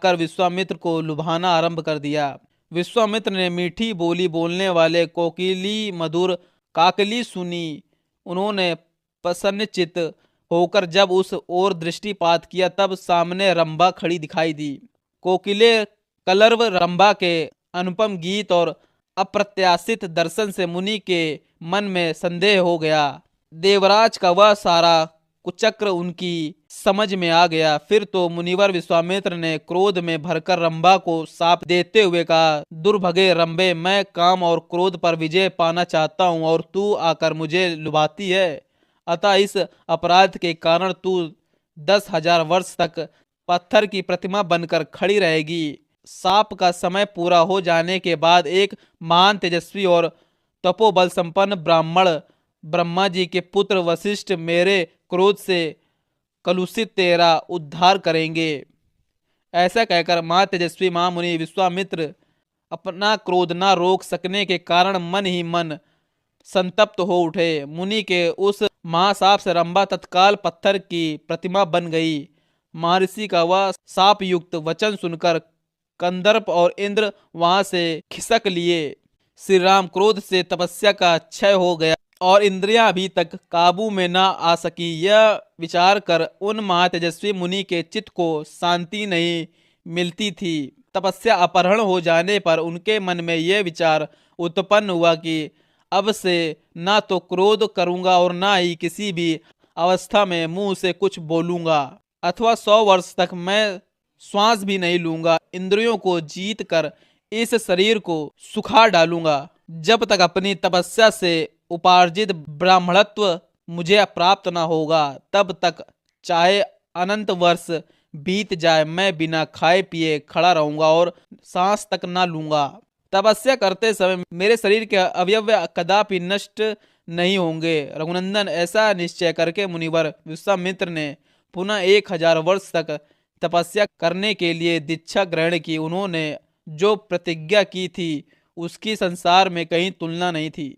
कर विश्वामित्र को लुभाना आरंभ कर दिया। विश्वामित्र ने मीठी बोली बोलने वाले कोकिली मधुर काकली सुनी। उन्होंने प्रसन्नचित्त होकर जब उस ओर दृष्टिपात किया तब सामने रंभा खड़ी दिखाई दी। कोकिले कलरव रंभा के अनुपम गीत और अप्रत्याशित दर्शन से मुनि के मन में संदेह हो गया। देवराज का वह सारा कुचक्र उनकी समझ में आ गया। फिर तो मुनिवर विश्वामित्र ने क्रोध में भरकर रंभा को शाप देते हुए कहा, दुर्भगे रंभे, मैं काम और क्रोध पर विजय पाना चाहता हूँ और तू आकर मुझे लुभाती है। अतः इस अपराध के कारण तू 10,000 वर्ष तक पत्थर की प्रतिमा बनकर खड़ी रहेगी। शाप का समय पूरा हो जाने के बाद एक महान तेजस्वी और तपोबल संपन्न ब्राह्मण ब्रह्मा जी के पुत्र वशिष्ठ मेरे क्रोध से कलुषित तेरा उद्धार करेंगे। ऐसा कहकर तेजस्वी महामुनि विश्वामित्र अपना क्रोध न रोक सकने के कारण मन ही मन संतप्त हो उठे। मुनि के उस महाशाप से रंभा तत्काल पत्थर की प्रतिमा बन गई। महर्षि का वह शाप युक्त वचन सुनकर कंदर्प और इंद्र वहां से खिसक लिए। श्री राम क्रोध से तपस्या का क्षय हो गया और इंद्रियां अभी तक काबू में न आ सकी। यह विचार कर उन महातेजस्वी मुनि के चित्त को शांति नहीं मिलती थी। तपस्या अपहरण हो जाने पर उनके मन में यह विचार उत्पन्न हुआ कि अब से ना तो क्रोध करूंगा और ना ही किसी भी अवस्था में मुंह से कुछ बोलूंगा, अथवा 100 वर्ष तक मैं श्वास भी नहीं लूंगा। इंद्रियों को जीत कर इस शरीर को सुखा डालूंगा। जब तक अपनी तपस्या से उपार्जित ब्राह्मणत्व मुझे प्राप्त न होगा तब तक चाहे अनंत वर्ष बीत जाए मैं बिना खाए पिए खड़ा रहूंगा और सांस तक न लूंगा। तपस्या करते समय मेरे शरीर के अवयव कदापि नष्ट नहीं होंगे। रघुनंदन, ऐसा निश्चय करके मुनिवर विश्वामित्र ने पुनः 1000 वर्ष तक तपस्या करने के लिए दीक्षा ग्रहण की। उन्होंने जो प्रतिज्ञा की थी उसकी संसार में कहीं तुलना नहीं थी।